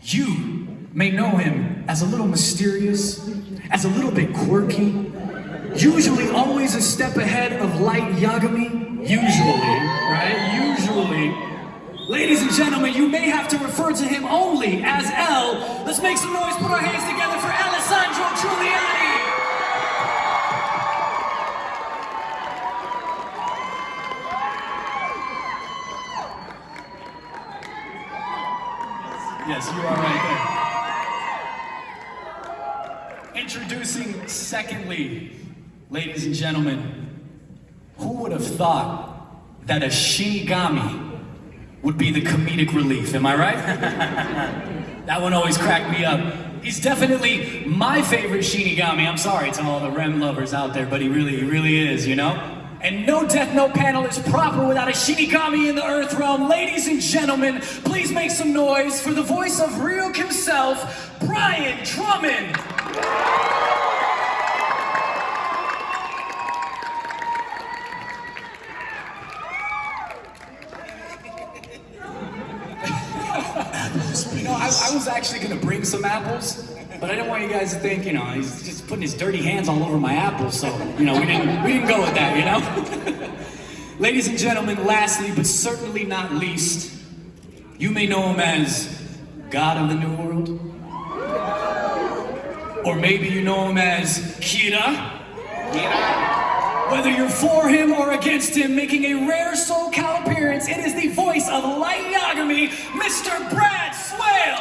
You may know him as a little mysterious, as a little bit quirky, usually always a step ahead of Light Yagami. Usually, right? Usually. Ladies and gentlemen, you may have to refer to him only as L. Let's make some noise, put our hands together for Alessandro Giuliani. Yes, you are right there. Introducing secondly, ladies and gentlemen, who would have thought that a Shinigami would be the comedic relief, am I right? That one always cracked me up. He's definitely my favorite Shinigami. I'm sorry to all the Rem lovers out there, but he really is, you know? And no Death Note panel is proper without a Shinigami in the Earth Realm. Ladies and gentlemen, please make some noise for the voice of Ryuk himself, Brian Drummond. You know, I was actually gonna bring some apples, but I didn't want you guys to think, you know, he's just putting his dirty hands all over my apples, so, you know, we didn't go with that, you know? Ladies and gentlemen, lastly, but certainly not least, you may know him as God of the New World. Or maybe you know him as Kira. Whether you're for him or against him, making a rare SoCal appearance, it is the voice of Light Yagami, Mr. Brad Swale!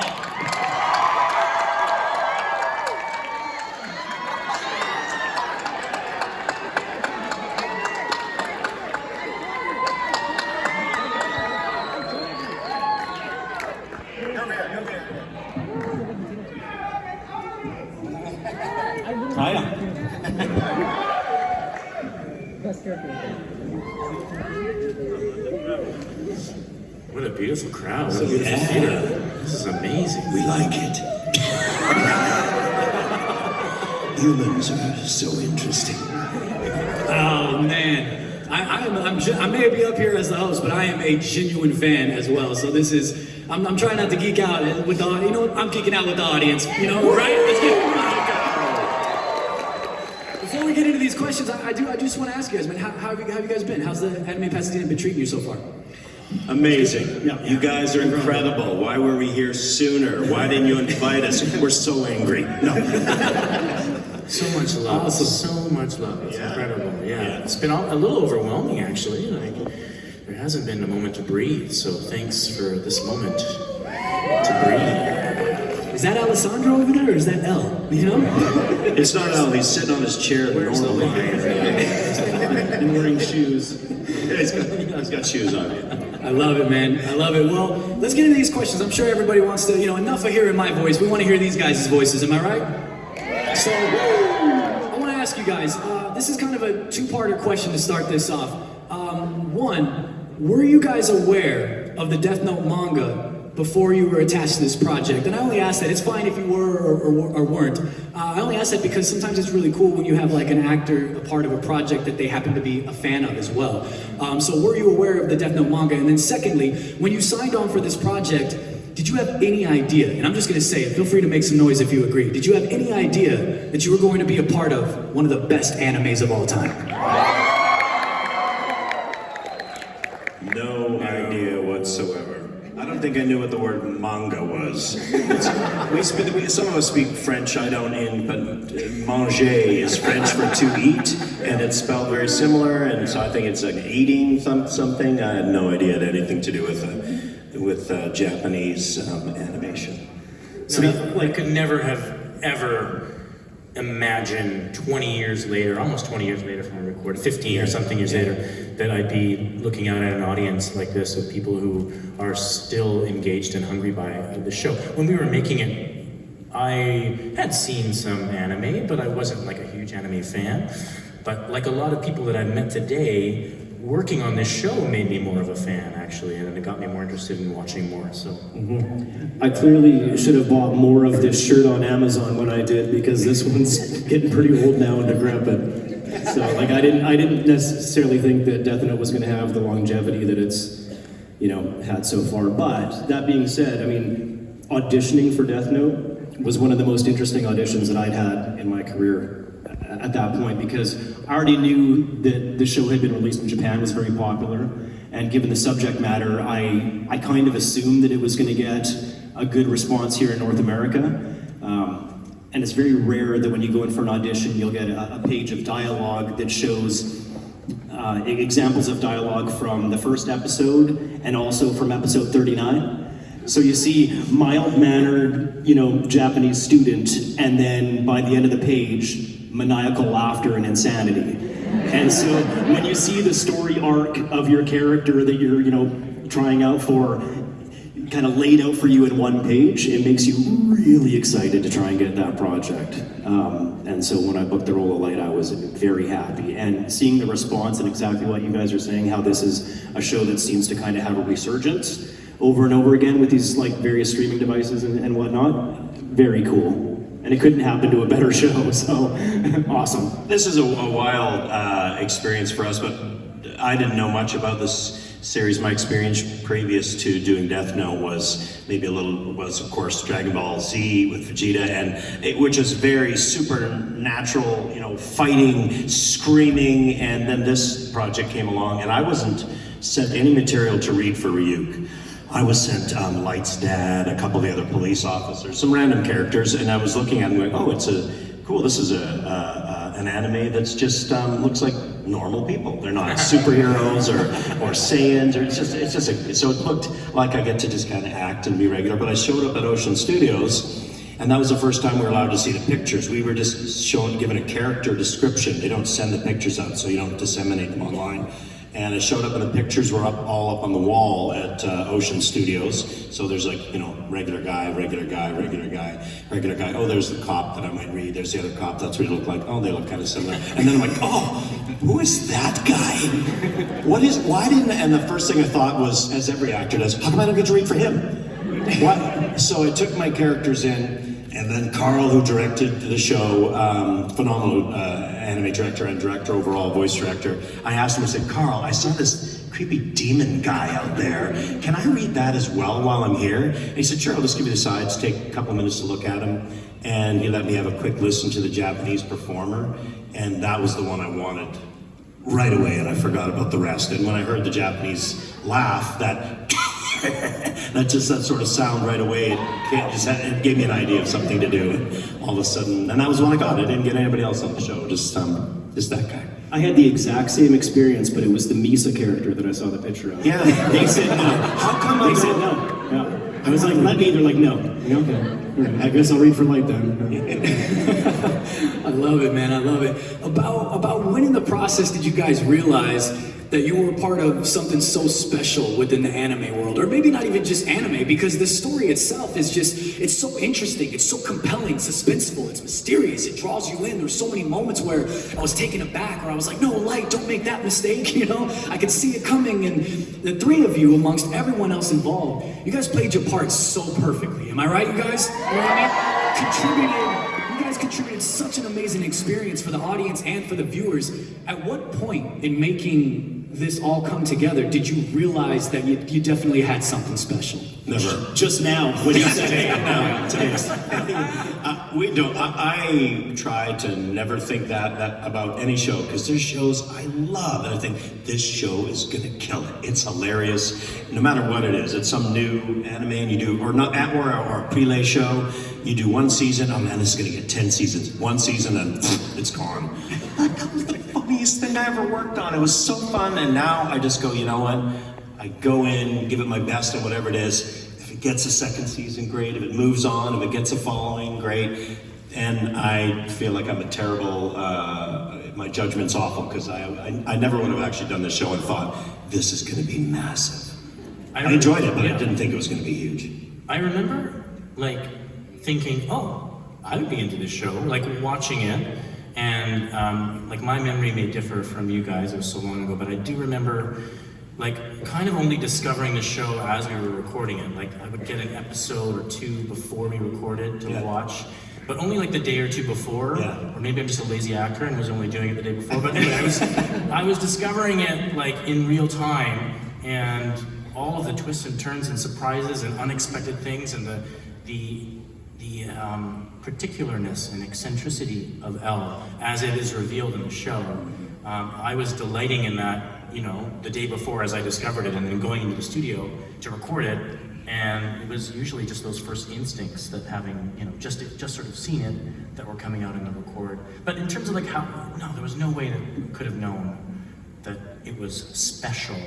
What a beautiful crowd. What a beautiful theater. This is amazing. We like it. Humans are so interesting. Oh man, I may be up here as the host, but I am a genuine fan as well. So this is, I'm trying not to geek out with the, you know what, I'm geeking out with the audience, you know, right? Let's get Before we get into these questions, I just want to ask you guys, man, how have you guys been? How's the Anime Pasadena been treating you so far? Amazing. Yeah. You guys are incredible. Why were we here sooner? Why didn't you invite us? We're so angry. No. So much love. Awesome. So much love. It's incredible. Yeah. It's been a little overwhelming, actually. Like, there hasn't been a moment to breathe. So thanks for this moment to breathe. Is that Alessandro over there, or is that L? You know? It's not Al. He's sitting on his chair. Where's the line. And wearing shoes. He's got shoes on. Yeah. I love it, man. I love it. Well, let's get into these questions. I'm sure everybody wants to, you know, enough of hearing my voice. We want to hear these guys' voices. Am I right? So, I want to ask you guys, this is kind of a two-parter question to start this off. One, were you guys aware of the Death Note manga before you were attached to this project? And I only ask that, it's fine if you were or weren't. I only ask that because sometimes it's really cool when you have like an actor, a part of a project that they happen to be a fan of as well. So were you aware of the Death Note manga? And then secondly, when you signed on for this project, did you have any idea, and I'm just gonna say it, feel free to make some noise if you agree, did you have any idea that you were going to be a part of one of the best animes of all time? No idea whatsoever. I don't think I knew what the word manga was. Some of us speak French, I don't, but manger is French for to eat, and it's spelled very similar, and so I think it's like eating something. I had no idea it had anything to do with Japanese animation. So I could never have ever imagined 20 years later, almost 20 years later from the record, 15 or something years later, that I'd be looking out at an audience like this of people who are still engaged and hungry by the show. When we were making it, I had seen some anime, but I wasn't like a huge anime fan. But like a lot of people that I've met today, working on this show made me more of a fan, actually, and it got me more interested in watching more, so. I clearly should have bought more of this shirt on Amazon when I did, because this one's getting pretty old now and decrepit. So, like, I didn't necessarily think that Death Note was going to have the longevity that it's, you know, had so far. But that being said, I mean, auditioning for Death Note was one of the most interesting auditions that I'd had in my career at that point, because I already knew that the show had been released in Japan, was very popular, and given the subject matter, I kind of assumed that it was going to get a good response here in North America. And it's very rare that when you go in for an audition, you'll get a page of dialogue that shows examples of dialogue from the first episode and also from episode 39. So you see mild-mannered, Japanese student, and then by the end of the page, maniacal laughter and insanity. And so when you see the story arc of your character that you're, trying out for, kind of laid out for you in one page, it makes you really excited to try and get that project. And so when I booked the role of Light, I was very happy. And seeing the response and exactly what you guys are saying, how this is a show that seems to kind of have a resurgence over and over again with these various streaming devices and whatnot, very cool. And it couldn't happen to a better show, so awesome. This is a wild experience for us, but I didn't know much about this series. My experience previous to doing Death Note was of course Dragon Ball Z with Vegeta, which is very supernatural, fighting, screaming, and then this project came along, and I wasn't sent any material to read for Ryuk. I was sent Light's dad, a couple of the other police officers, some random characters, and I was looking at them going, oh, cool, this is an anime that's just looks like normal people. They're not superheroes or Saiyans, so it looked like I get to just kind of act and be regular. But I showed up at Ocean Studios, and that was the first time we were allowed to see the pictures. We were just given a character description. They don't send the pictures out, so you don't disseminate them online. And I showed up, and the pictures were all up on the wall at Ocean Studios. So there's regular guy, regular guy, regular guy, regular guy. Oh, there's the cop that I might read. There's the other cop. That's what he looked like. Oh, they look kind of similar. And then I'm like, oh, who is that guy? And the first thing I thought was, as every actor does, how come I don't get to read for him? What? So I took my characters in, and then Carl, who directed the show, phenomenal anime director and director overall, voice director, I asked him, I said, Carl, I saw this creepy demon guy out there. Can I read that as well while I'm here? And he said, sure, I'll just give you the sides, take a couple minutes to look at him. And he let me have a quick listen to the Japanese performer. And that was the one I wanted right away, and I forgot about the rest. And when I heard the Japanese laugh, that sort of sound right away, it gave me an idea of something to do. And all of a sudden, and that was when I got it. I didn't get anybody else on the show, just that guy. I had the exact same experience, but it was the Misa character that I saw the picture of. Yeah. They said no. How come They said no. Yeah. I was like, let me. They're like, no. Okay. I guess I'll read for Light then. I love it, man. I love it. About when in the process did you guys realize that you were part of something so special within the anime world? Or maybe not even just anime, because the story itself is it's so interesting, it's so compelling, suspenseful, it's mysterious, it draws you in. There's so many moments where I was taken aback, where I was like, no, Light, don't make that mistake, I could see it coming. And the three of you, amongst everyone else involved, you guys played your parts so perfectly. Am I right, you guys? You know what I mean? You guys contributed such an amazing experience for the audience and for the viewers. At what point in making this all come together did you realize that you definitely had something special? Never. Just now, when you said it. We don't. I try to never think that about any show, because there's shows I love and I think this show is gonna kill it. It's hilarious, no matter what it is. It's some new anime and you do, or a prelay show. You do one season. Oh man, this is gonna get 10 seasons. One season and it's gone. That was the funniest thing I ever worked on. It was so fun, and now I just go, you know what? I go in, give it my best, and whatever it is. If it gets a second season, great. If it moves on, if it gets a following, great. And I feel like I'm a terrible, my judgment's awful, because I never would have actually done this show and thought, this is gonna be massive. I enjoyed it, but I didn't think it was gonna be huge. I remember, thinking, oh, I would be into this show, watching it. And my memory may differ from you guys, it was so long ago, but I do remember kind of only discovering the show as we were recording it. I would get an episode or two before we recorded to watch, but only the day or two before, or maybe I'm just a lazy actor and was only doing it the day before. But anyway, I was discovering it in real time, and all of the twists and turns and surprises and unexpected things and the particularness and eccentricity of Elle as it is revealed in the show. I was delighting in that, the day before as I discovered it, and then going into the studio to record it. And it was usually just those first instincts that having, just sort of seen it, that were coming out in the record. But in terms of like there was no way that we could have known that it was special.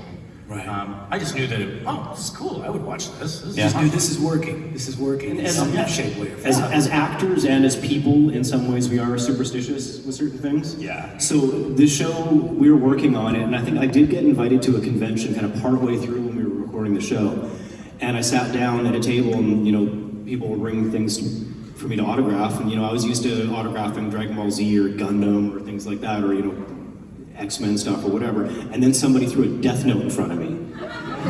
Right. I just knew that, this is cool, I would watch this. This is working. This is working in some shape, way, or form. As actors and as people, in some ways, we are superstitious with certain things. Yeah. So this show, we were working on it, and I think I did get invited to a convention kind of partway through when we were recording the show. And I sat down at a table, and people would bring things for me to autograph. And I was used to autographing Dragon Ball Z or Gundam or things like that, or X-Men stuff or whatever. And then somebody threw a Death Note in front of me.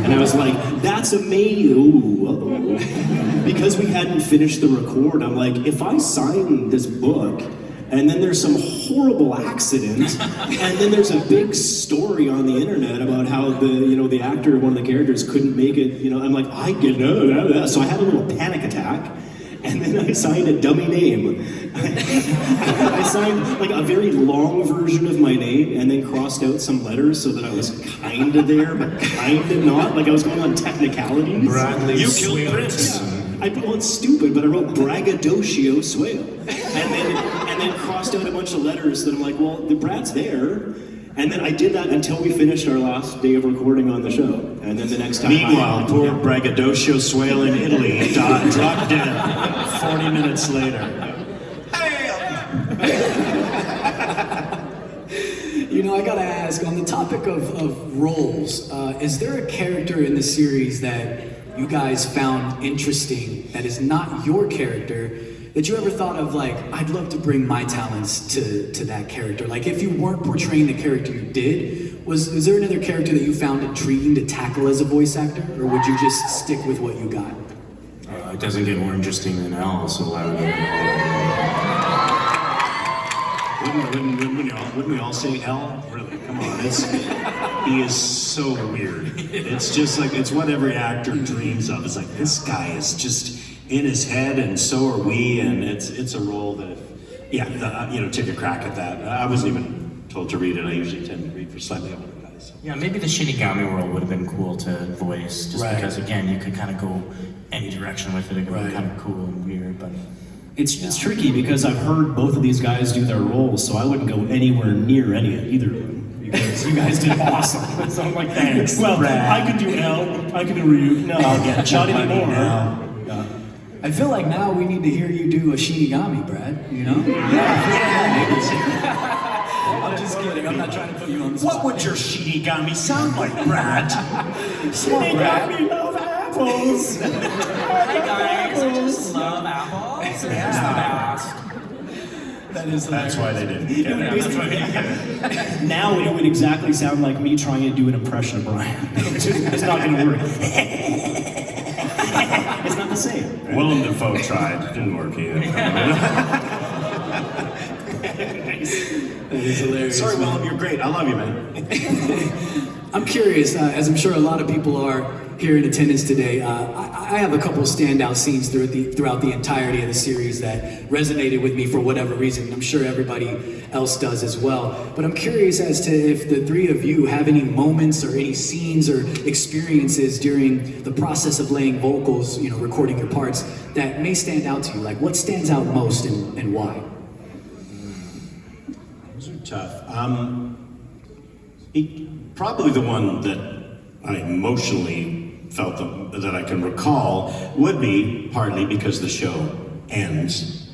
And I was like, that's amazing. Ooh, uh-oh. Because we hadn't finished the record, I'm like, if I sign this book, and then there's some horrible accident, and then there's a big story on the internet about how the actor, one of the characters, couldn't make it, I'm like, I get no. So I had a little panic attack. And then I signed a dummy name. I signed like a very long version of my name and then crossed out some letters so that I was kind of there, but kind of not. Like I was going on technicalities. Bradley You killed Prince. It's stupid, but I wrote Braggadocio Swale. And then crossed out a bunch of letters that I'm like, well, the Brad's there. And then I did that until we finished our last day of recording on the show. And then the next time. Meanwhile, poor Braggadocio Swale in Italy dropped dead 40 minutes later. I gotta ask, on the topic of roles, is there a character in the series that you guys found interesting that is not your character, that you ever thought of, like, I'd love to bring my talents to that character? Like, if you weren't portraying the character you did, was there another character that you found intriguing to tackle as a voice actor, or would you just stick with what you got? It doesn't get more interesting than Elle, so why would Wouldn't we all say Elle? Really? Come on. He is so weird. It's just like, it's what every actor dreams of. It's like, this guy is just in his head, and so are we, and it's a role that, take a crack at that. I wasn't even told to read it. I usually tend to read for slightly older guys. So. Yeah, maybe the Shinigami world would have been cool to voice, just Right. because, again, you could kind of go any direction with it. It could be kind of cool and weird, but... It's tricky because I've heard both of these guys do their roles, so I wouldn't go anywhere near either of them. Because you guys did awesome. So I'm like, thanks. Well, I could do Elle, I could do Ryu. No, I'll get not anymore. Yeah. I feel like now we need to hear you do a Shinigami, Brad, I'm just kidding, I'm not trying to put you on the spot. What would your Shinigami sound like, Brad? Shinigami love apples. Hi guys, I just love apples. That is That's why they didn't get it. Now it would exactly sound like me trying to do an impression of Brian. It's not going to work. It's not the same. Willem Dafoe tried. Didn't work either. That is hilarious. Sorry, Willem, you're great. I love you, man. I'm curious, as I'm sure a lot of people are here in attendance today, I have a couple standout scenes throughout the entirety of the series that resonated with me for whatever reason. I'm sure everybody else does as well. But I'm curious as to if the three of you have any moments or any scenes or experiences during the process of laying vocals, recording your parts, that may stand out to you. Like, what stands out most and why? Those are tough. Probably the one that I emotionally felt that I can recall would be, partly because the show ends,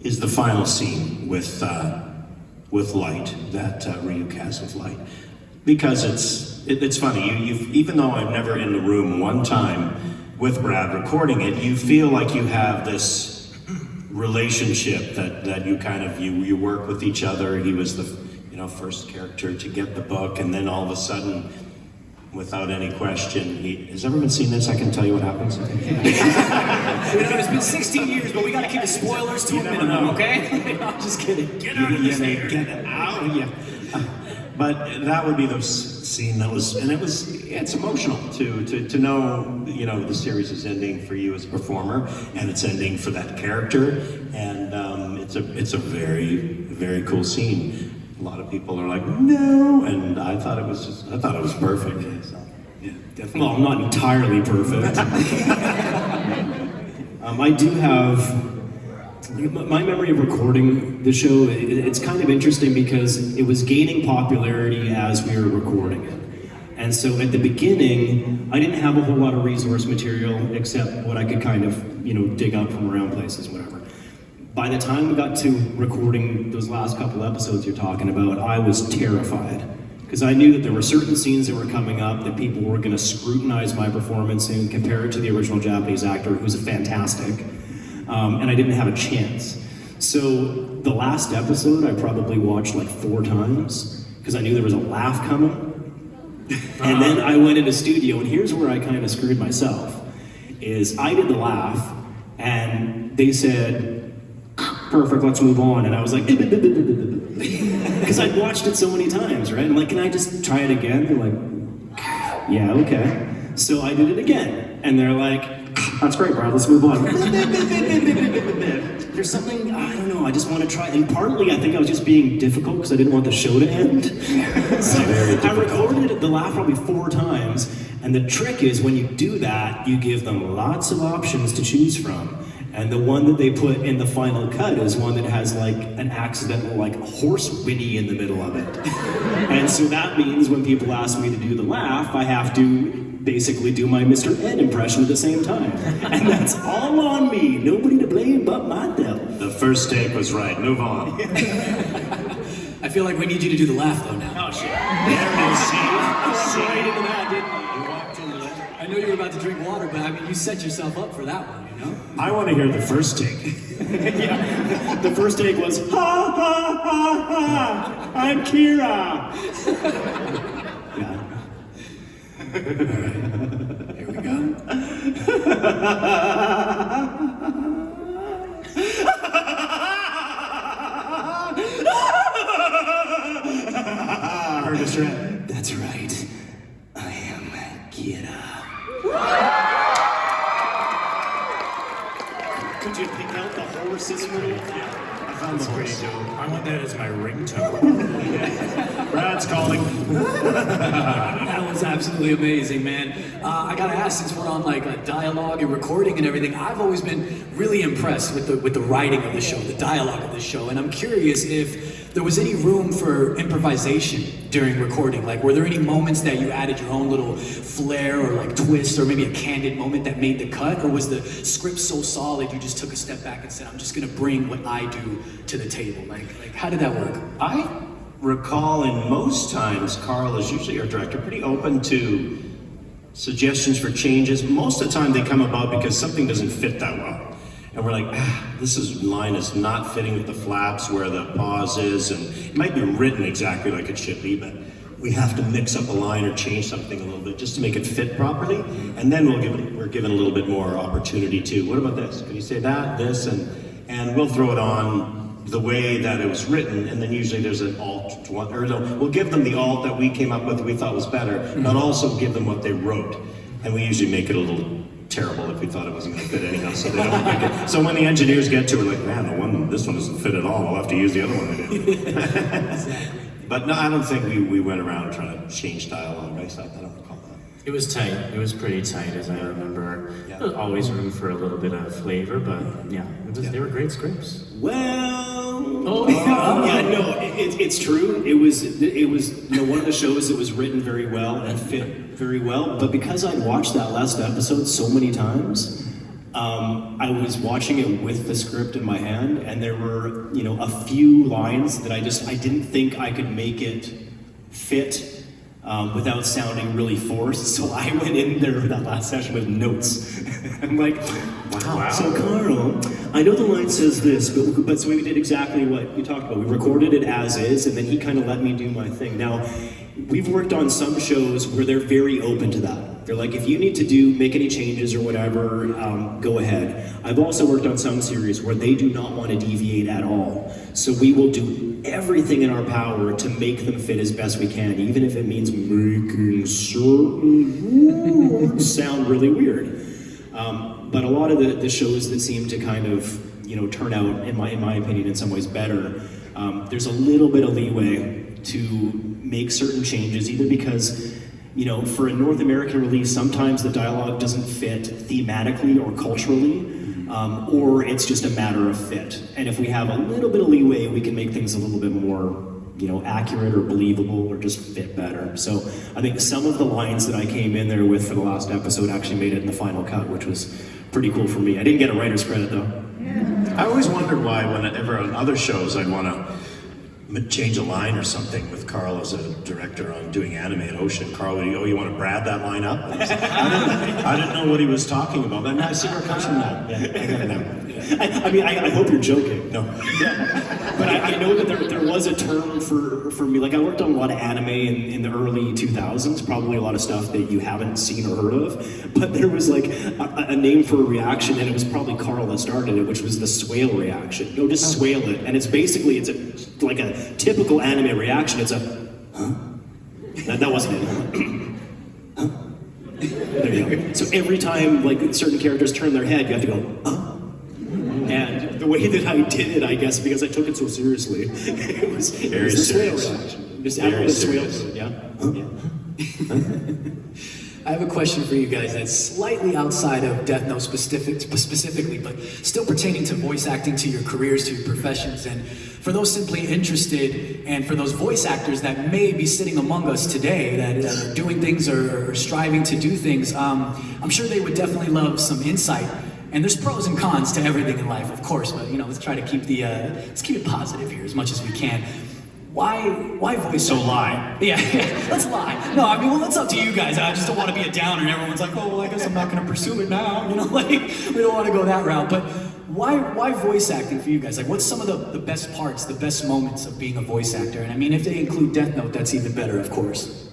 is the final scene with Light, that Ryu has with Light. Because it's funny, even though I'm never in the room one time with Brad recording it, you feel like you have this relationship that you kind of, you work with each other. He was the first character to get the book, and then all of a sudden, without any question, has everyone seen this? I can tell you what happens. It's been 16 years, but we gotta keep the spoilers to a minimum, okay? I'm just kidding. Get out of this theater. Get out. Yeah. But that would be the scene that was, and it's emotional to know, you know, the series is ending for you as a performer, and it's ending for that character, and it's a very, very cool scene. A lot of people are like, no, and I thought it was perfect. So, yeah, definitely. Well, not entirely perfect. I do have my memory of recording the show. It's kind of interesting because it was gaining popularity as we were recording it, and so at the beginning, I didn't have a whole lot of resource material except what I could kind of, you know, dig up from around places, whatever. By the time we got to recording those last couple episodes you're talking about, I was terrified. Because I knew that there were certain scenes that were coming up that people were going to scrutinize my performance and compare it to the original Japanese actor, who's fantastic. And I didn't have a chance. So the last episode I probably watched like 4 times, because I knew there was a laugh coming. And then I went into studio, and here's where I kind of screwed myself, is I did the laugh, and they said, perfect, let's move on. And I was like, because I'd watched it so many times, right? I'm like, can I just try it again? They're like, yeah, okay. So I did it again. And they're like, that's great, Brad, let's move on. There's something, I don't know, I just want to try. And partly I think I was just being difficult because I didn't want the show to end. So I recorded the laugh probably 4 times. And the trick is when you do that, you give them lots of options to choose from. And the one that they put in the final cut is one that has like an accidental like horse whinny in the middle of it. And so that means when people ask me to do the laugh, I have to basically do my Mr. Ed impression at the same time. And that's all on me. Nobody to blame but myself. The first take was right. Move on. I feel like we need you to do the laugh though now. Oh shit. There it is. See? Right into that, didn't I? You walked into it. I know you were about to drink water, but I mean, you set yourself up for that one, you know? I want to hear the first take. Yeah. The first take was, ha ha ha ha, I'm Kira. Yeah. Here we go. Heard us right. That's right. I am Kira. Could you pick out the horse's little? I found the pretty dope. I want that as my ringtone. Brad's calling. That was absolutely amazing, man. I gotta ask, since we're on like a dialogue and recording and everything, I've always been really impressed with the writing of the show, the dialogue of the show, and I'm curious if there was any room for improvisation during recording. Like, were there any moments that you added your own little flair or like twist or maybe a candid moment that made the cut, or was the script so solid you just took a step back and said, I'm just gonna bring what I do to the table? Like how did that work? I recall in most times, Carl is usually our director, pretty open to suggestions for changes. Most of the time they come about because something doesn't fit that well. And we're like, line is not fitting with the flaps where the pause is, and it might be written exactly like it should be, but we have to mix up a line or change something a little bit just to make it fit properly. And then we're given a little bit more opportunity to, what about this? Can you say that, this, and we'll throw it on the way that it was written, and then usually there's an alt to one, or no, we'll give them the alt that we came up with, we thought was better, but also give them what they wrote. And we usually make it a little terrible if we thought it wasn't going to fit anyhow, so they don't make it. So when the engineers get to it, like, man, this one doesn't fit at all, we'll have to use the other one they did. But no, I don't think we went around trying to change dialogue. I don't recall that. It was tight. It was pretty tight, as I remember. There was always room for a little bit of flavor, but yeah, they were great scripts. Well, yeah, no, it's true. It was one of the shows that was written very well and fit very well. But because I'd watched that last episode so many times, I was watching it with the script in my hand, and there were a few lines that I didn't think I could make it fit. Without sounding really forced, so I went in there that last session with notes. I'm like, wow. So Carl, I know the line says this, but so we did exactly what you talked about. We recorded it as is, and then he kind of let me do my thing. Now, we've worked on some shows where they're very open to that. They're like, if you need to make any changes or whatever, go ahead. I've also worked on some series where they do not want to deviate at all. So we will do everything in our power to make them fit as best we can, even if it means making certain words sound really weird. But a lot of the shows that seem to kind of, turn out, in my opinion, in some ways better, there's a little bit of leeway to make certain changes, either because, for a North American release, sometimes the dialogue doesn't fit thematically or culturally, or it's just a matter of fit. And if we have a little bit of leeway, we can make things a little bit more, accurate or believable or just fit better. So I think some of the lines that I came in there with for the last episode actually made it in the final cut, which was pretty cool for me. I didn't get a writer's credit though. I always wondered why whenever on other shows I'd want to change a line or something with Carl as a director on doing anime at Ocean. Carl would go, you want to Brad that line up? I didn't know what he was talking about. And I see where it comes from now. Yeah, I got it now. I hope you're joking. No. Yeah. But I know that there was a term for me. Like I worked on a lot of anime in the early 2000s, probably a lot of stuff that you haven't seen or heard of. But there was like a name for a reaction, and it was probably Carl that started it, which was the swale reaction. Just swale it. And it's basically, like a typical anime reaction. It's a, huh? That wasn't it. Huh? There you go. So every time like certain characters turn their head, you have to go, huh? And the way that I did it, I guess, because I took it so seriously, it was very serious. serious. Just Very serious. Yeah. I have a question for you guys that's slightly outside of Death Note specifically, but still pertaining to voice acting, to your careers, to your professions. And for those simply interested, and for those voice actors that may be sitting among us today, that are doing things or striving to do things, I'm sure they would definitely love some insight. And there's pros and cons to everything in life, of course, but let's try to keep let's keep it positive here as much as we can. Why voice? So lie. Yeah, let's lie. No, I mean, well, that's up to you guys. I just don't want to be a downer, and everyone's like, oh, well, I guess I'm not going to pursue it now. Like, we don't want to go that route. But why voice acting for you guys? Like, what's some of the best parts, the best moments of being a voice actor? And I mean, if they include Death Note, that's even better, of course.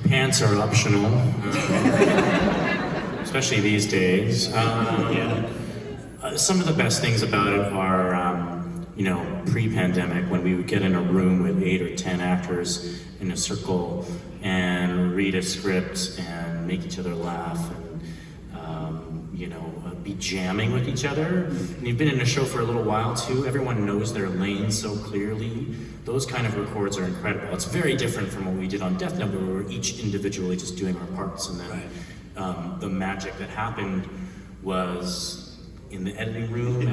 Pants are optional, especially these days. Some of the best things about it are, pre-pandemic, when we would get in a room with 8 or 10 actors in a circle and read a script and make each other laugh and, be jamming with each other. And you've been in a show for a little while too. Everyone knows their lane so clearly. Those kind of records are incredible. It's very different from what we did on Death Note, where we were each individually just doing our parts. And then the magic that happened was in the editing room,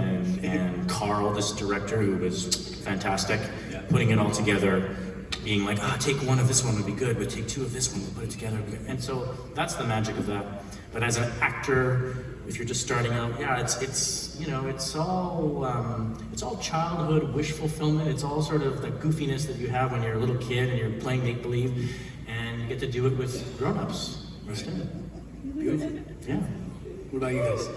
and Carl, this director who was fantastic, putting it all together, being like, take one of this one would be good, but take 2 of this one, we'll put it together. And so that's the magic of that. But as an actor, if you're just starting out, it's all childhood wish fulfillment. It's all sort of the goofiness that you have when you're a little kid and you're playing make-believe, and you get to do it with grown-ups instead. Beautiful. Yeah. What about you guys?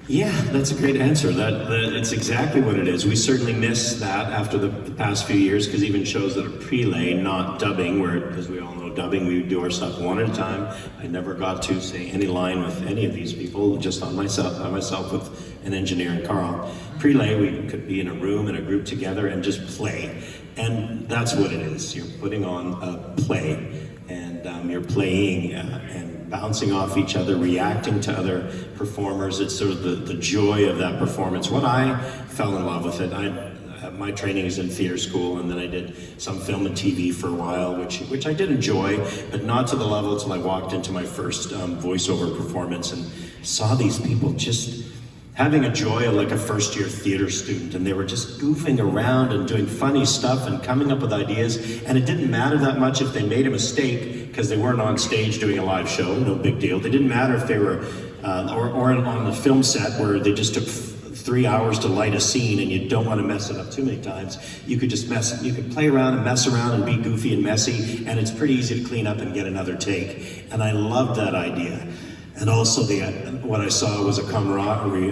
Yeah, that's a great answer. That it's exactly what it is. We certainly miss that after the past few years, because even shows that are prelay, not dubbing, where, as we all know, dubbing, we do our stuff one at a time. I never got to say any line with any of these people, just on myself with an engineer and Carl. Prelay, we could be in a room, in a group together, and just play. And that's what it is. You're putting on a play, and you're playing and bouncing off each other, reacting to other performers. It's sort of the joy of that performance. When I fell in love with it, my training is in theater school, and then I did some film and TV for a while, which I did enjoy, but not to the level till I walked into my first voiceover performance and saw these people just having a joy like a first-year theater student, and they were just goofing around and doing funny stuff and coming up with ideas, and it didn't matter that much if they made a mistake, because they weren't on stage doing a live show, no big deal. It didn't matter if they were, or on the film set where they just took 3 hours to light a scene and you don't want to mess it up too many times. You could just you could play around and mess around and be goofy and messy, and it's pretty easy to clean up and get another take. And I loved that idea. And also what I saw was a camaraderie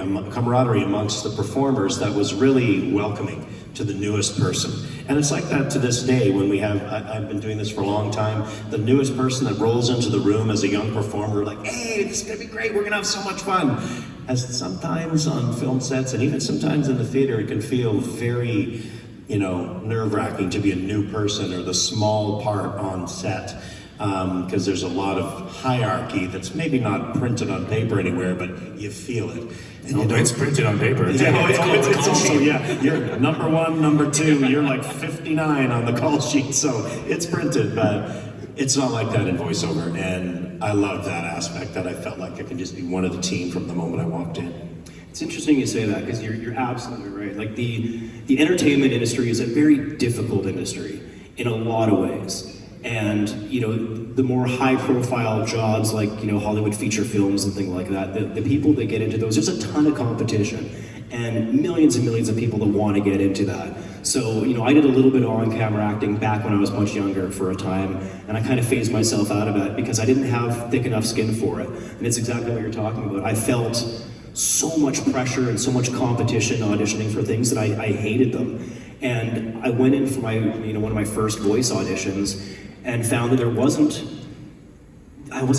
amongst the performers that was really welcoming to the newest person. And it's like that to this day when I've been doing this for a long time, the newest person that rolls into the room as a young performer, like, hey, this is gonna be great, we're gonna have so much fun. As sometimes on film sets and even sometimes in the theater, it can feel very, nerve-wracking to be a new person or the small part on set. Because there's a lot of hierarchy that's maybe not printed on paper anywhere, but you feel it. And It's printed on paper. it's also, you're number 1, number 2, you're like 59 on the call sheet, so it's printed, but it's not like that in voiceover, and I love that aspect, that I felt like I could just be one of the team from the moment I walked in. It's interesting you say that because you're absolutely right. Like the entertainment industry is a very difficult industry in a lot of ways. And the more high-profile jobs like Hollywood feature films and things like that, the people that get into those, there's a ton of competition and millions of people that want to get into that. So I did a little bit of on-camera acting back when I was much younger for a time, and I kind of phased myself out of it because I didn't have thick enough skin for it. And it's exactly what you're talking about. I felt so much pressure and so much competition auditioning for things that I hated them. And I went in for my one of my first voice auditions and found that I wasn't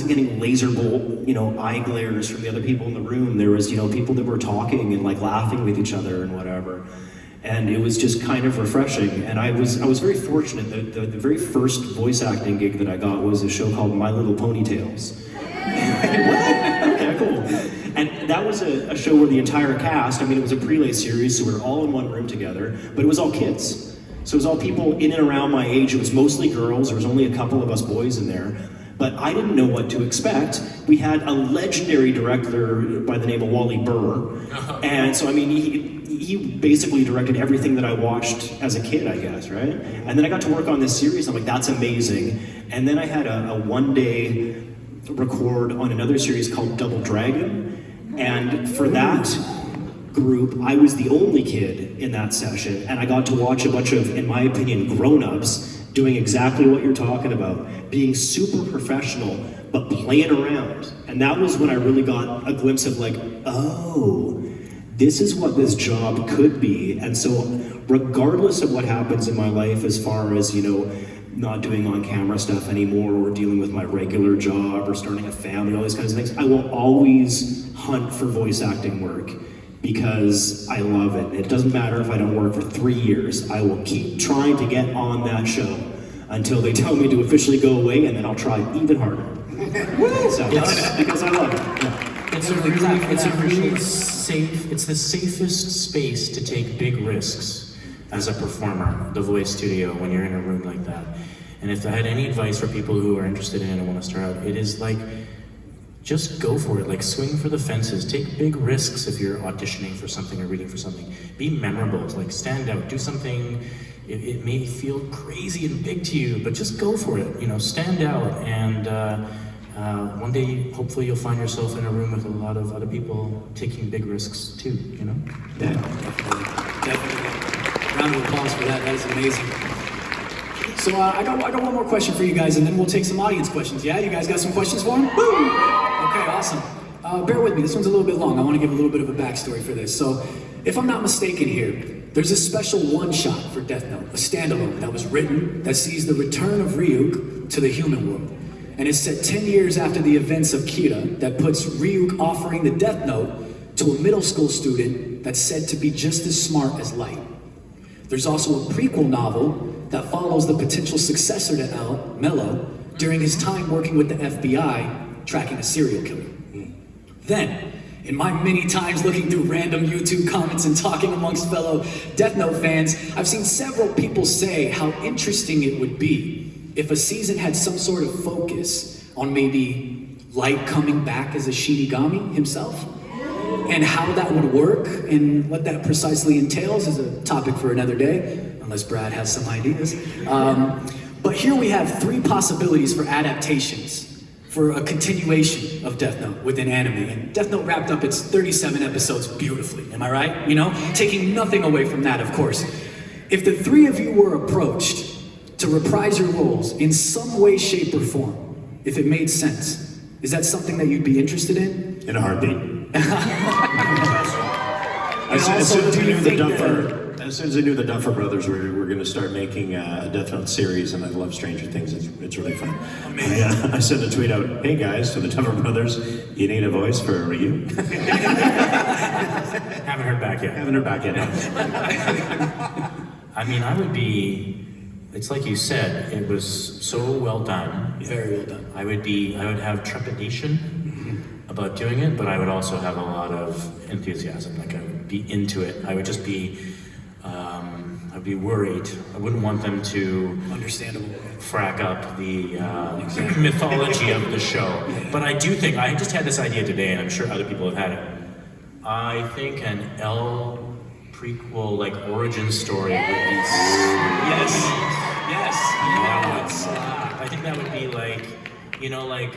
getting laser bolt, eye glares from the other people in the room. There was, people that were talking and like laughing with each other and whatever. And it was just kind of refreshing. And I was very fortunate that the very first voice acting gig that I got was a show called My Little Ponytails. What? Okay, cool. And that was a show where the entire cast, it was a prelay series, so we were all in one room together, but it was all kids. So it was all people in and around my age. It was mostly girls. There was only a couple of us boys in there. But I didn't know what to expect. We had a legendary director by the name of Wally Burr. And so, he basically directed everything that I watched as a kid, I guess, right? And then I got to work on this series. I'm like, that's amazing. And then I had a one-day record on another series called Double Dragon. And for that group, I was the only kid in that session, and I got to watch a bunch of, in my opinion, grown-ups doing exactly what you're talking about, being super professional, but playing around. And that was when I really got a glimpse of like, oh, this is what this job could be. And so regardless of what happens in my life as far as, not doing on-camera stuff anymore or dealing with my regular job or starting a family, all these kinds of things, I will always hunt for voice acting work because I love it. It doesn't matter if I don't work for 3 years. I will keep trying to get on that show until they tell me to officially go away, and then I'll try even harder. So, because I love it. Yeah. It's the safest space to take big risks as a performer, the voice studio, when you're in a room like that. And if I had any advice for people who are interested in it and want to start out, it is like, just go for it, like swing for the fences, take big risks if you're auditioning for something or reading for something. Be memorable, like stand out, do something, it may feel crazy and big to you, but just go for it, stand out, and one day, hopefully you'll find yourself in a room with a lot of other people taking big risks too, Yeah, definitely. Round of applause for that, that is amazing. So I got one more question for you guys, and then we'll take some audience questions. Yeah, you guys got some questions for him? Woo! Okay, awesome. Bear with me, this one's a little bit long. I want to give a little bit of a backstory for this. So, if I'm not mistaken here, there's a special one-shot for Death Note, a standalone that was written that sees the return of Ryuk to the human world. And it's set 10 years after the events of Kira that puts Ryuk offering the Death Note to a middle school student that's said to be just as smart as Light. There's also a prequel novel that follows the potential successor to Mello during his time working with the FBI, tracking a serial killer. Then, in my many times looking through random YouTube comments and talking amongst fellow Death Note fans, I've seen several people say how interesting it would be if a season had some sort of focus on maybe Light coming back as a Shinigami himself, and how that would work and what that precisely entails is a topic for another day, unless Brad has some ideas. But here we have 3 possibilities for adaptations for a continuation of Death Note within anime. And Death Note wrapped up its 37 episodes beautifully, am I right? Taking nothing away from that, of course. If the 3 of you were approached to reprise your roles in some way, shape, or form, if it made sense, Is that something that you'd be interested in? In a heartbeat. As also, soon as do I you knew the think Duffer, as soon as I knew the Duffer Brothers were going to start making a Death Note series, and I love Stranger Things, it's really fun. I sent a tweet out, "Hey guys, to the Duffer Brothers, you need a voice for a review?" Haven't heard back yet. Haven't heard back yet. I mean, I would be. It's like you said. It was so well done. Very well done. I would have trepidation about doing it, but I would also have a lot of enthusiasm. Like I would be into it. I would just be. I'd be worried. I wouldn't want them to Understandable. frack up the mythology of the show. But I do think I just had this idea today, and I'm sure other people have had it. I think an L prequel, like origin story, would be. Yes. I think that would be like, like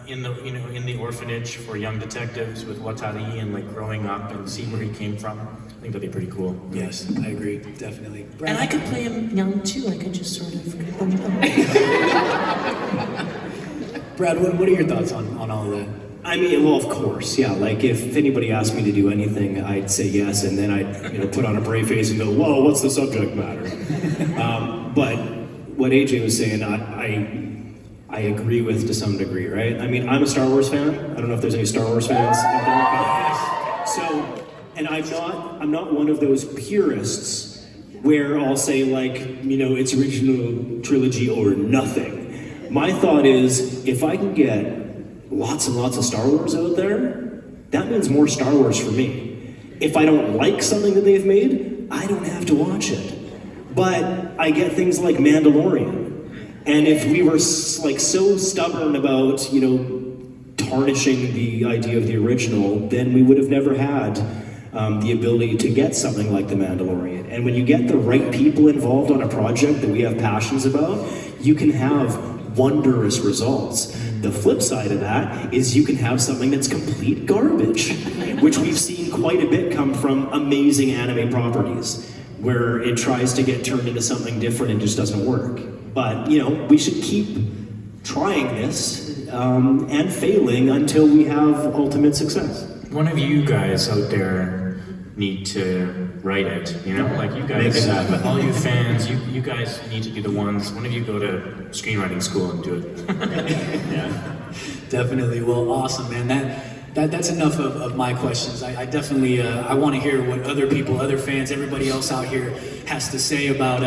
in the orphanage for young detectives with Watari and like growing up and see where he came from. I think that'd be pretty cool. Yes, I agree, definitely. Brad? And I could play him young too. I could just sort of. Brad, what are your thoughts on all of that? I mean, well, of course, yeah. Like, if anybody asked me to do anything, I'd say yes, and then I'd, put on a brave face and go, "Whoa, what's the subject matter?" But what AJ was saying, I agree with to some degree, right? I mean, I'm a Star Wars fan. I don't know if there's any Star Wars fans out there. So, and I'm not one of those purists where I'll say like, it's original trilogy or nothing. My thought is, if I can get lots and lots of Star Wars out there, that means more Star Wars for me. If I don't like something that they've made, I don't have to watch it. But I get things like Mandalorian. And if we were like so stubborn about, tarnishing the idea of the original, then we would have never had the ability to get something like The Mandalorian. And when you get the right people involved on a project that we have passions about, you can have wondrous results. The flip side of that is you can have something that's complete garbage, which we've seen quite a bit come from amazing anime properties, where it tries to get turned into something different and just doesn't work. But, we should keep trying this and failing until we have ultimate success. One of you guys out there need to write it, like you Make guys, it happen. all you fans, you guys need to be the ones. One of you go to screenwriting school and do it. Yeah. Definitely. Well, awesome, man. That's enough of my questions. I definitely I want to hear what other people, other fans, everybody else out here has to say about.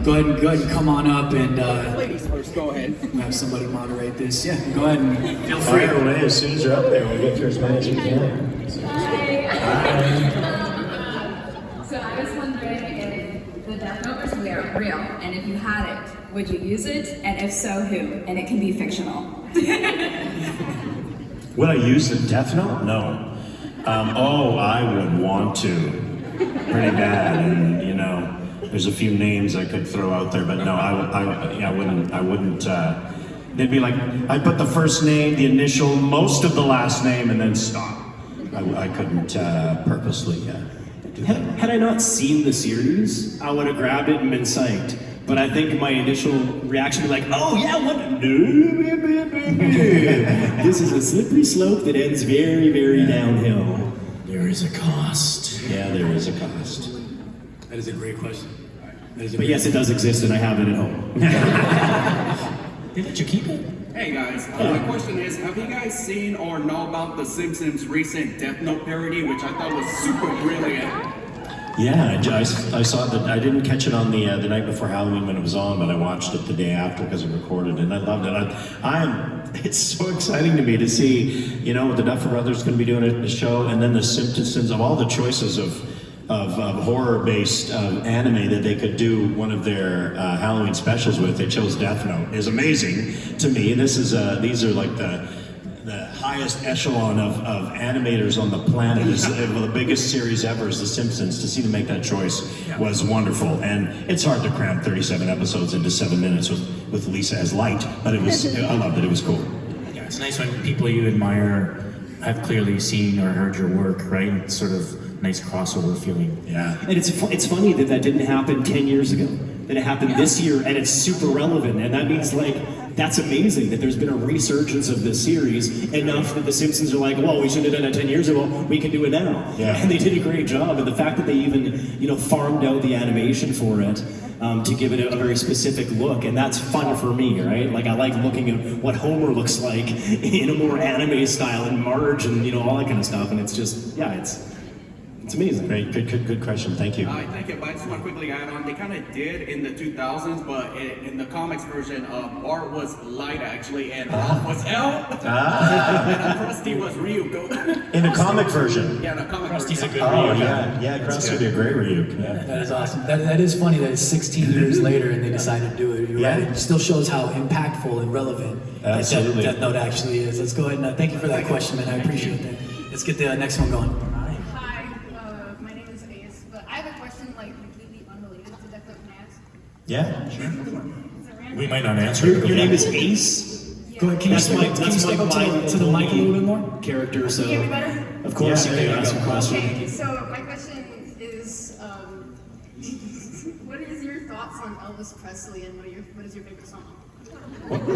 Go ahead and come on up and. Ladies first, go ahead. Have somebody moderate this. Yeah, go ahead and feel free. Fire away as soon as you're up there. We'll get through as many as we can. So I was wondering if the Death Note was real, and if you had it, would you use it? And if so, who? And it can be fictional. Would I use the Death Note? No. I would want to. Pretty bad. And, there's a few names I could throw out there, but no, I wouldn't. They'd be like, I put the first name, the initial, most of the last name, and then stop. I couldn't purposely do that. Had I not seen the series, I would have grabbed it and been psyched. But I think my initial reaction would be like, "Oh yeah, what? No, this is a slippery slope that ends very, very downhill." There is a cost. Yeah, there is a cost. That is a great question. But yes, it does exist, and I have it at home. They let you keep it? Hey guys, my question is, have you guys seen or know about The Simpsons' recent Death Note parody, which I thought was super brilliant? Yeah, I saw that. I didn't catch it on the night before Halloween when it was on, but I watched it the day after because it recorded, and I loved it. It's so exciting to me to see, the Duffer Brothers going to be doing a show, and then the Simpsons, of all the choices of horror-based anime that they could do one of their Halloween specials with, they chose Death Note. Is amazing to me. These are like the highest echelon of animators on the planet. Is the biggest series ever is The Simpsons. To see them make that choice was wonderful, and it's hard to cram 37 episodes into 7 minutes with Lisa as Light, but it was. I loved it. It was cool. Yeah, it's nice when people you admire have clearly seen or heard your work, right? It's sort of nice crossover feeling. Yeah. And it's funny that didn't happen 10 years ago. That it happened this year, and it's super relevant. And that means like that's amazing that there's been a resurgence of this series enough that the Simpsons are like, well, we should have done it 10 years ago, we can do it now. Yeah. And they did a great job. And the fact that they even, farmed out the animation for it to give it a very specific look, and that's fun for me, right? Like I like looking at what Homer looks like in a more anime style, and Marge, and all that kind of stuff. And it's just, it's amazing. Great, good question. Thank you. Thank you, but I just want to quickly add on. They kind of did in the 2000s, but in the comics version, Bart was Light actually, and Ralph was L. And Krusty was Ryuk. In the comic version. Yeah, the comic Krusty's a version. good Oh Ryuk. yeah, Krusty would be a great Ryuk. Yeah. That is awesome. That is funny that it's 16 years later and they decided to do it. You're Yeah. right. It still shows how impactful and relevant that Absolutely. Death Note actually is. Let's go ahead and thank you for that question, man. I appreciate that. Let's get the next one going. Hi, my name is Ace, but I have a question like completely unrelated to Death Note Max. Yeah, sure. It's a random. We might not answer Your, it. your name is Ace? Go ahead. Can you step up to the mic a little bit more? Character, so Can you hear me better? of course Yeah, you there can you ask go. a question. Okay, so my question is, what is your thoughts on Elvis Presley and what is your favorite song?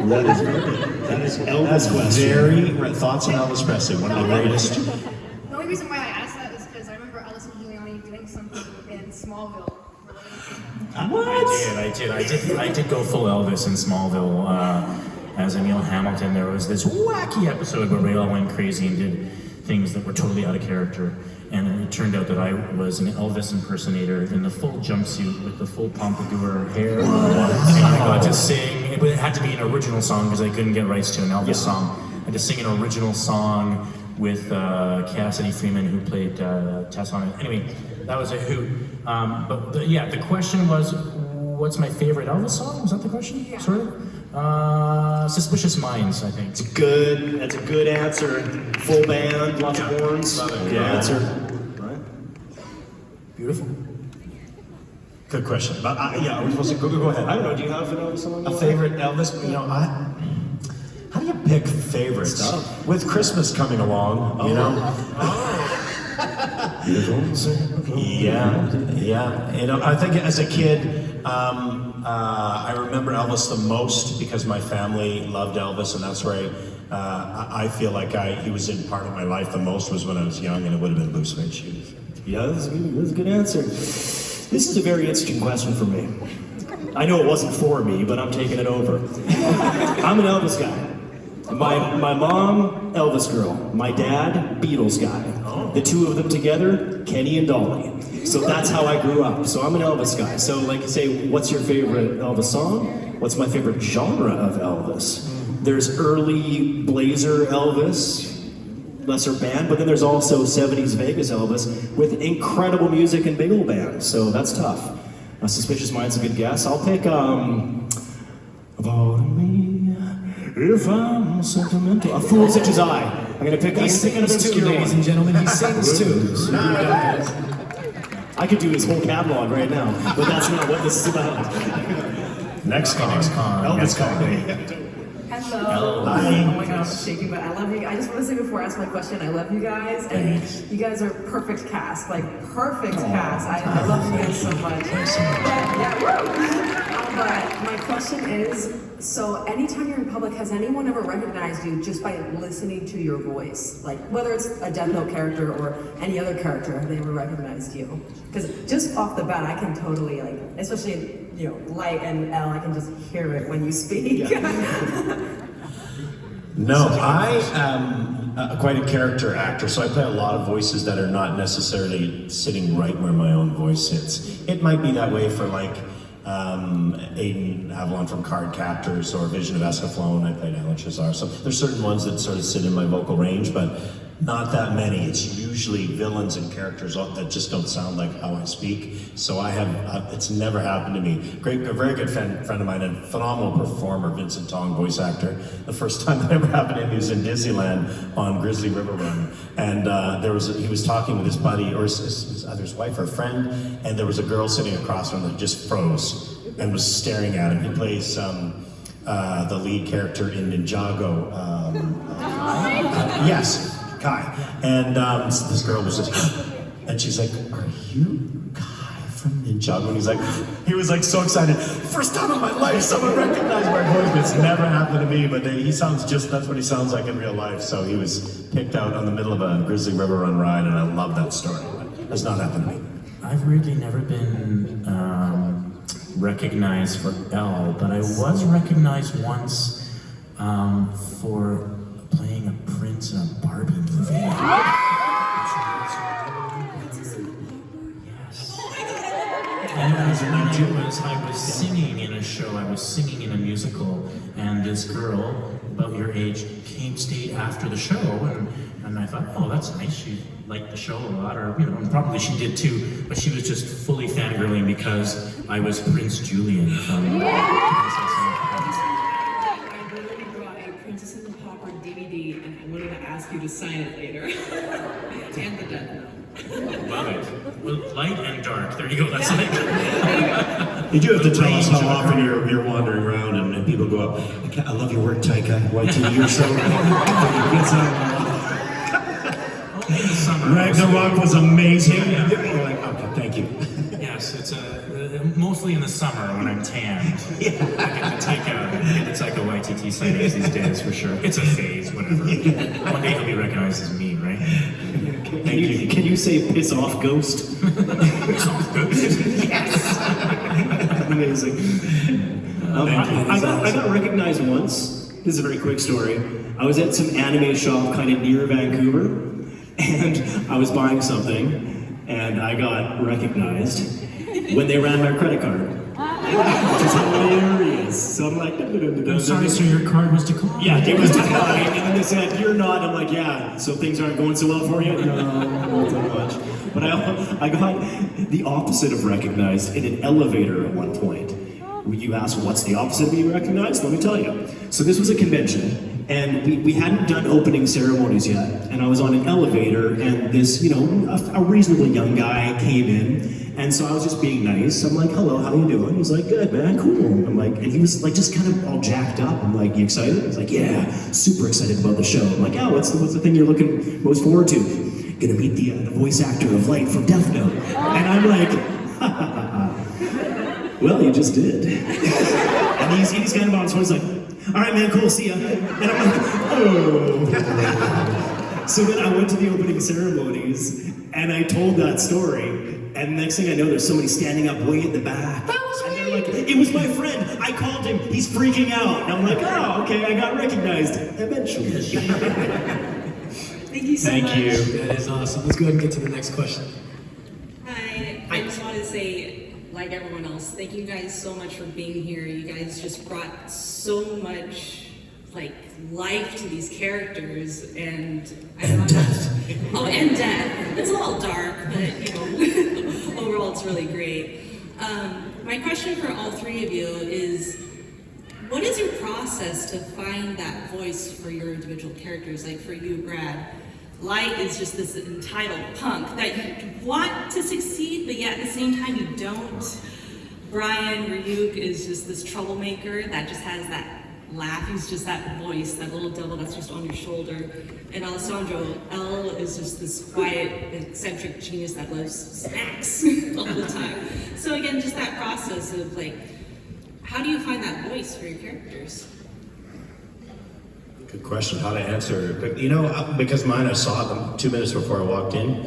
That is Elvis question. very thoughts on Elvis Presley, one of the greatest. The only reason why I asked that is because I remember Alice and Giuliani doing something in Smallville related to I did go full Elvis in Smallville as Emil Hamilton. There was this wacky episode where we all went crazy and did things that were totally out of character. And it turned out that I was an Elvis impersonator in the full jumpsuit with the full pompadour hair. And I got to sing, it had to be an original song because I couldn't get rights to an Elvis song. I had to sing an original song with Cassidy Freeman, who played Tess on it. Anyway, that was a hoot. But the question was, what's my favorite Elvis song? Was that the question? Yeah. Sort of? Suspicious Minds, I think. Good. That's a good answer. Full band, lots of horns. Good answer. Right. Beautiful. Good question. But yeah, are we supposed to go ahead? I don't know. Do you have an Elvis song? A favorite Elvis? How do you pick favorites? Tough. With Christmas coming along, Yeah. I think as a kid, I remember Elvis the most because my family loved Elvis, and that's where I feel like he was in part of my life the most was when I was young, and it would have been Blue Suede Shoes. Yeah, that's a good answer. This is a very interesting question for me. I know it wasn't for me, but I'm taking it over. I'm an Elvis guy. My mom, Elvis girl. My dad, Beatles guy. The two of them together, Kenny and Dolly. So that's how I grew up. So I'm an Elvis guy. So like you say, what's your favorite Elvis song? What's my favorite genre of Elvis? There's early Blazer Elvis, lesser band, but then there's also 70s Vegas Elvis with incredible music and big old band. So that's tough. Suspicious Mind's a good guess. I'll pick Vote me if I'm sentimental. A Fool Such as I. I'm gonna pick. He sings too, ladies and gentlemen. He sings too. I could do his whole catalog right now, but that's not what this is about. Next con. Elvis con. Hello. Oh my gosh, I'm shaking, but I love you. I just want to say before I ask my question, I love you guys, and you guys are perfect cast, like perfect cast. I love you guys so much. But my question is, so anytime you're in public, has anyone ever recognized you just by listening to your voice? Like whether it's a Death Note character or any other character, have they ever recognized you? Because just off the bat, I can totally like, especially Light and L, I can just hear it when you speak. No, I am quite a character actor, so I play a lot of voices that are not necessarily sitting right where my own voice sits. It might be that way for like Aiden Avalon from Card Captors or Vision of Escaflowne. I played Alan Chazar. So there's certain ones that sort of sit in my vocal range, but not that many. It's usually villains and characters that just don't sound like how I speak. So I have, it's never happened to me. A very good friend of mine, a phenomenal performer, Vincent Tong, voice actor. The first time that ever happened to him, he was in Disneyland on Grizzly River Run. And he was talking with his buddy, or either his wife or friend, and there was a girl sitting across from him that just froze and was staring at him. He plays the lead character in Ninjago. Yes. Kai. And this girl was just, and she's like, "Are you Kai And John, when he was like so excited. First time in my life someone recognized my voice. It's never happened to me, but that's what he sounds like in real life. So he was picked out on the middle of a Grizzly River Run ride, and I love that story. But it's not happened to me. I've really never been recognized for Elle, but I was recognized once for playing a prince in a Barbie movie. Yes. And I was singing in a show, I was singing in a musical, and this girl, about your age, stayed after the show, and I thought, oh, that's nice, she liked the show a lot, or, you know, and probably she did too, but she was just fully fangirling because I was Prince Julian from Princess and the Pauper. I literally brought a Princess and the Pauper DVD, and I wanted to ask you to sign it later. And the Death Note. Love it. Well, light and dark, there you go, that's it. You do have to tell us how often you're wandering around and people go up, I love your work, Taika Waititi, you're so In the summer. Ragnarok was amazing. You're like, okay, thank you. Yes, it's mostly in the summer when I'm tanned. I get to take a Waititi sightings these days for sure. It's a phase, whatever. One day he'll be recognized as me, right? Can you say piss off ghost? Piss off ghost. Yes. Amazing. I got recognized once. This is a very quick story. I was at some anime shop kind of near Vancouver, and I was buying something, and I got recognized when they ran my credit card, which is hilarious. So I'm like, I'm sorry, so your card was declined? yeah, it was declined, and then they said, you're not. I'm like, yeah, so things aren't going so well for you? No, not so much. But I got the opposite of recognized in an elevator at one point. You ask, what's the opposite of being recognized? Let me tell you. So this was a convention, and we hadn't done opening ceremonies yet, and I was on an elevator, and this, you know, a reasonably young guy came in, and so I was just being nice. I'm like, hello, how you doing? He's like, good, man, cool. I'm like, and he was like just kind of all jacked up. I'm like, you excited? He's like, yeah, super excited about the show. I'm like, oh, what's the thing you're looking most forward to? Gonna meet the voice actor of Light from Death Note. And I'm like, ha ha ha ha. Well, you just did. And he's kind of on his phone, he's like, all right, man, cool, see ya. And I'm like, oh. So then I went to the opening ceremonies, and I told that story, and next thing I know, there's somebody standing up way at the back. That was me! And they're like, it was my friend, I called him, he's freaking out. And I'm like, oh, okay, I got recognized, eventually. Thank you so much. Thank you. That is awesome. Let's go ahead and get to the next question. Hi, I just wanted to say, like everyone else, thank you guys so much for being here. You guys just brought so much life to these characters, and I don't know. Death. Oh, and death. It's a little dark, but you know, overall it's really great. My question for all three of you is, what is your process to find that voice for your individual characters? Like for you, Brad, Light is just this entitled punk that you want to succeed, but yet at the same time you don't. Brian Ryuk is just this troublemaker that just has that laugh. He's just that voice, that little devil that's just on your shoulder. And Alessandro, Elle is just this quiet, eccentric genius that loves snacks all the time. So again, just that process of how do you find that voice for your characters? Good question, how to answer. You know, because mine, I saw them 2 minutes before I walked in.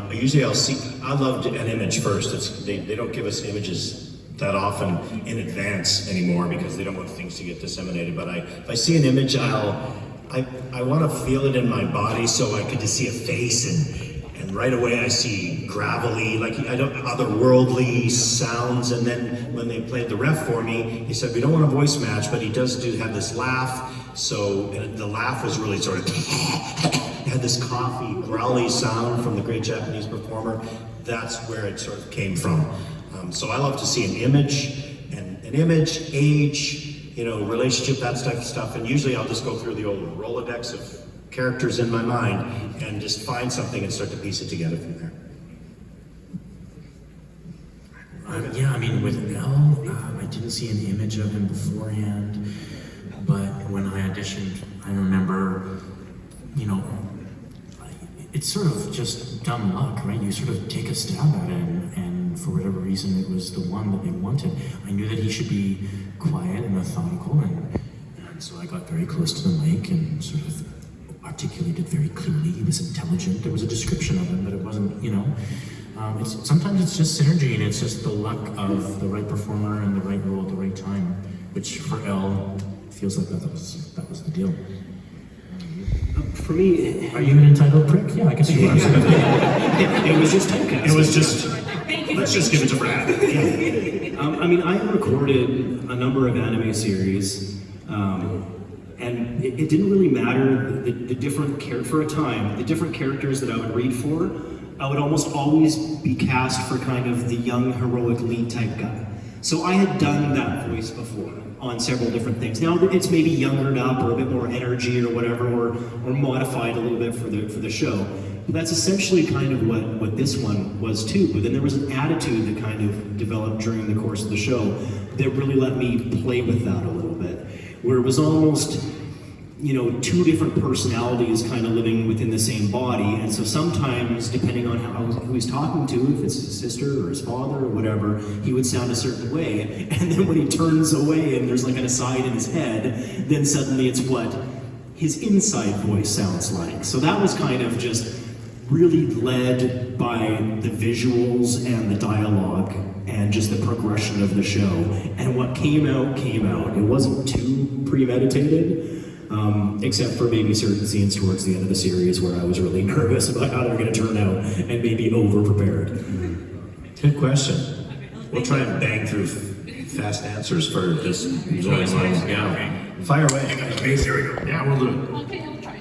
Usually I love an image first. They don't give us images that often in advance anymore because they don't want things to get disseminated. But if I see an image, I want to feel it in my body so I can just see a face and right away I see gravelly, otherworldly sounds. And then when they played the ref for me, he said, we don't want a voice match, but he does have this laugh. So the laugh was really sort of, it had this coughy, growly sound from the great Japanese performer. That's where it sort of came from. So I love to see an image, age, relationship, that type of stuff. And usually I'll just go through the old Rolodex of characters in my mind and just find something and start to piece it together from there. Yeah, I mean, with Elle, I didn't see an image of him beforehand, but when I auditioned, I remember, it's sort of just dumb luck, right? You sort of take a stab at it, and and for whatever reason, it was the one that they wanted. I knew that he should be quiet and methodical, and so I got very close to the mic and sort of articulated very clearly. He was intelligent. There was a description of him, but it wasn't, sometimes it's just synergy, and it's just the luck of the right performer and the right role at the right time, which for Elle feels like that was the deal. For me, Are you an entitled prick? Yeah, I guess you are. it was just typecast. It was just, let's just give it to Brad. I mean, I recorded a number of anime series, and it didn't really matter the different for a time, the different characters that I would read for, I would almost always be cast for kind of the young heroic lead type guy. So I had done that voice before on several different things. Now it's maybe youngered up or a bit more energy or whatever, or modified a little bit for the show. But that's essentially kind of what this one was too. But then there was an attitude that kind of developed during the course of the show that really let me play with that a little bit, where it was almost, two different personalities kind of living within the same body. And so sometimes, depending on who he's talking to, if it's his sister or his father or whatever, he would sound a certain way. And then when he turns away and there's like an aside in his head, then suddenly it's what his inside voice sounds like. So that was kind of just really led by the visuals and the dialogue and just the progression of the show. And what came out. It wasn't too premeditated. Except for maybe certain scenes towards the end of the series where I was really nervous about how they're going to turn out and maybe over-prepared. Good question. We'll try and bang through fast answers for this long line. Yeah. Fire away. Here we go. Yeah, we'll do it. Okay, I'll try.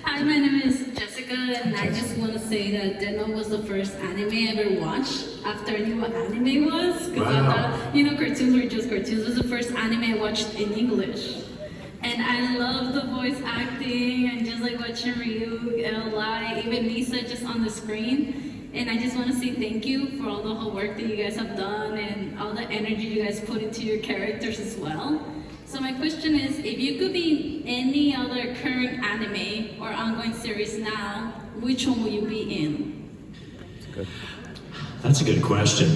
Hi, my name is Jessica, and I just want to say that Death Note was the first anime I ever watched after I knew what anime was. Because I thought, cartoons were just cartoons. It was the first anime I watched in English. And I love the voice acting and just like watching Ryuk, Eli, even Misa just on the screen. And I just want to say thank you for all the whole work that you guys have done and all the energy you guys put into your characters as well. So my question is, if you could be in any other current anime or ongoing series now, which one will you be in? That's a good question.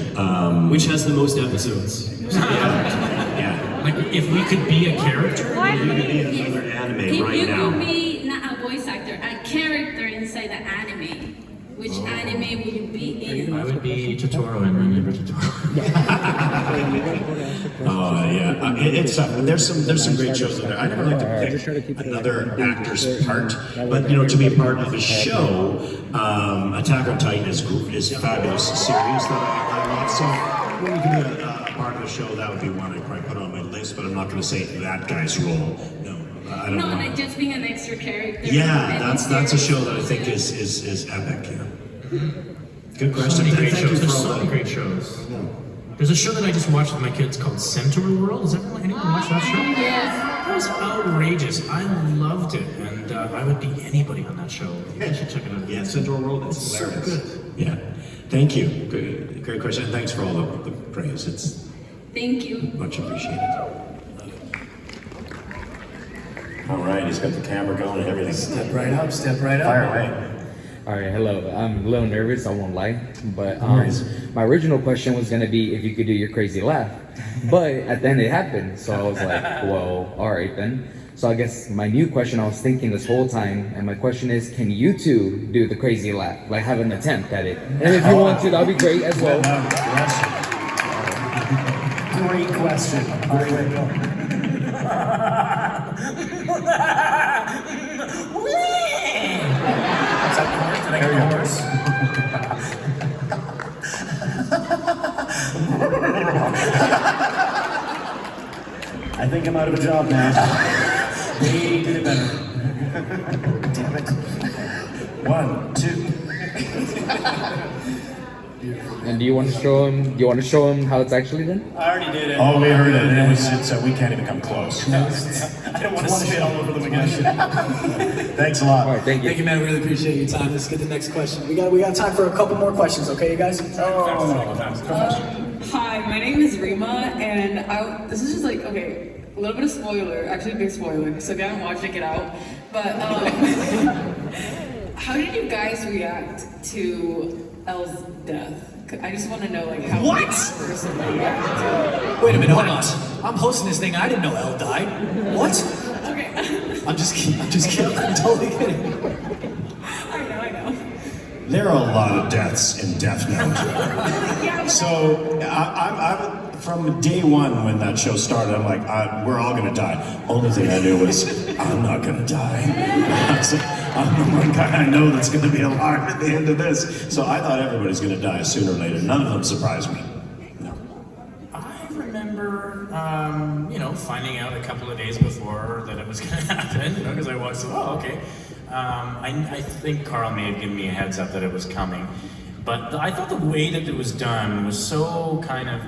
Which has the most episodes? Yeah. Like, if we could be a character? If you could be another anime right now. If you could be not a voice actor, a character inside the anime, which anime would you be in? I would be Totoro in My Neighbor Totoro. Yeah. It's there's some great shows in there. I never like to pick another actor's part, but to be a part of a show, Attack on Titan is a fabulous series that I love. So when you can be a part of a show, that would be one I'd probably put on my list. But I'm not going to say that guy's role. No, I don't. No, want like just being an extra character. Yeah, that's a show that I think is epic. Yeah. Good question. So many great Thank you shows. for There's all so many that. great shows. There's a show that I just watched with my kids called Centaur World. Has anyone watched that show? Yes. That was outrageous. I loved it, and I would be anybody on that show. You should check it out. Yeah, Centaur World. It's so hilarious. good. Yeah. Thank you. Great question. And thanks for all the praise. It's Thank you. much appreciated. All right, he's got the camera going and everything. Step right up. Fire away. All right, hello. I'm a little nervous, I won't lie. But my original question was gonna be if you could do your crazy laugh. But at the end it happened. So I was like, well, all right then. So I guess my new question I was thinking this whole time, and my question is, can you two do the crazy laugh? Like have an attempt at it. And if you want to, that'd be great as well. Great question. I think I'm out of a job now. They did it better. Damn it. 1, 2. And do you want to show him how it's actually done? I already did it. Oh, we heard it, and we can't even come close. I don't want to spit all over them again. Thanks a lot. All right, thank you. Thank you, man. Really appreciate your time. Let's get the next question. We got time for a couple more questions, okay, you guys? Hi, my name is Rima, and this is just like, okay, a little bit of spoiler, actually a big spoiler, so if you haven't watched it, get out. But how did you guys react to Elle's death? I just want to know like how What? personally. Wait a minute, hold on. I'm hosting this thing. I didn't know Elle died. What? Okay. I'm just kidding. I'm totally kidding. I know. There are a lot of deaths in Death Note. So I'm from day one when that show started, I'm like, we're all gonna die. Only thing I knew was I'm not gonna die. I'm the one guy I know that's gonna be alive at the end of this. So I thought everybody's gonna die sooner or later. None of them surprised me. I remember, finding out a couple of days before that it was going to happen, because I watched it. Oh, okay. I think Carl may have given me a heads up that it was coming, but I thought the way that it was done was so kind of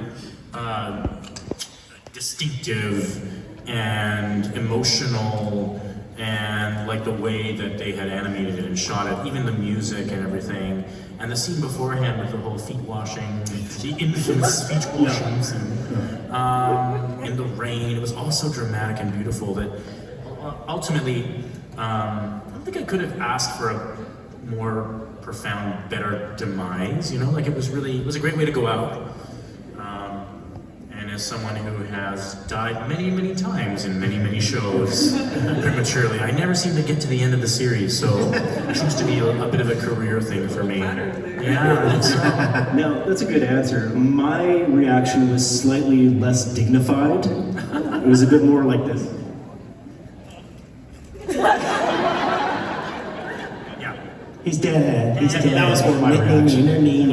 distinctive and emotional, and like the way that they had animated it and shot it, even the music and everything. And the scene beforehand with the whole feet washing, the infants' feet washings, and in the rain, it was all so dramatic and beautiful that ultimately, I don't think I could have asked for a more profound, better demise. Like it was a great way to go out. And as someone who has died many, many times in many, many shows prematurely, I never seem to get to the end of the series, so it seems to be a bit of a career thing for me. Yeah, I think so. No, that's a good answer. My reaction was slightly less dignified. It was a bit more like this. He's dead. He's dead. That was more my reaction.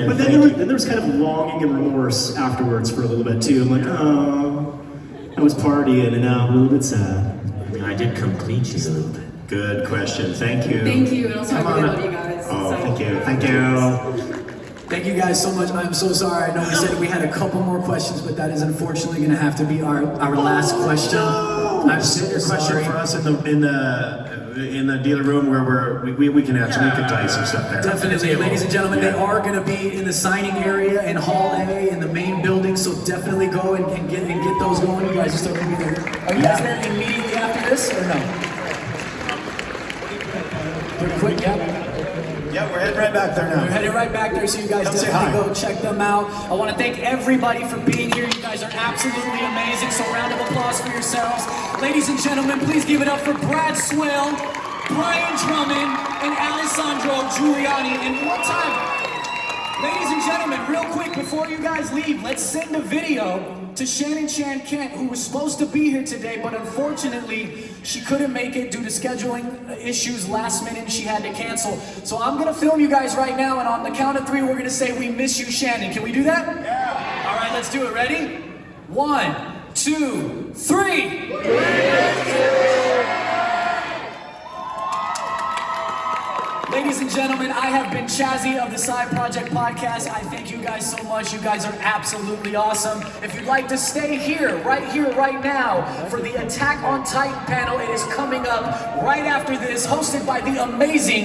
But then there was kind of longing and remorse afterwards for a little bit too. I'm like, oh, I was partying and now I'm a little bit sad. I did complete you a little bit. Good question. Thank you. Thank you, and also I really love you guys. Oh, so. thank you. Thank you. Thank you guys so much. I'm so sorry. I know we said we had a couple more questions, but that is unfortunately going to have to be our last question. I've sent your question for us in the dealer room where we can answer. We can tell you some stuff there. Definitely, ladies and gentlemen, they are going to be in the signing area in Hall A in the main building. So definitely go and get those going. You guys are still going to be there. Are you guys there immediately after this or no? Pretty quick, yeah. Yeah, we're heading right back there now. We're heading right back there, so you guys definitely go check them out. I want to thank everybody for being here. You guys are absolutely amazing, so round of applause for yourselves. Ladies and gentlemen, please give it up for Brad Swill, Brian Drummond, and Alessandro Giuliani. And one time, ladies and gentlemen, real quick before you guys leave, let's send a video to Shannon Chan Kent, who was supposed to be here today, but unfortunately, she couldn't make it due to scheduling issues last minute. She had to cancel. So I'm gonna film you guys right now, and on the count of 3, we're gonna say, "We miss you, Shannon." Can we do that? Yeah. All right, let's do it. Ready? 1, 2, 3. Ladies and gentlemen, I have been Chazzy of the Side Project Podcast. I thank you guys so much. You guys are absolutely awesome. If you'd like to stay here, right now, for the Attack on Titan panel, it is coming up right after this, hosted by the amazing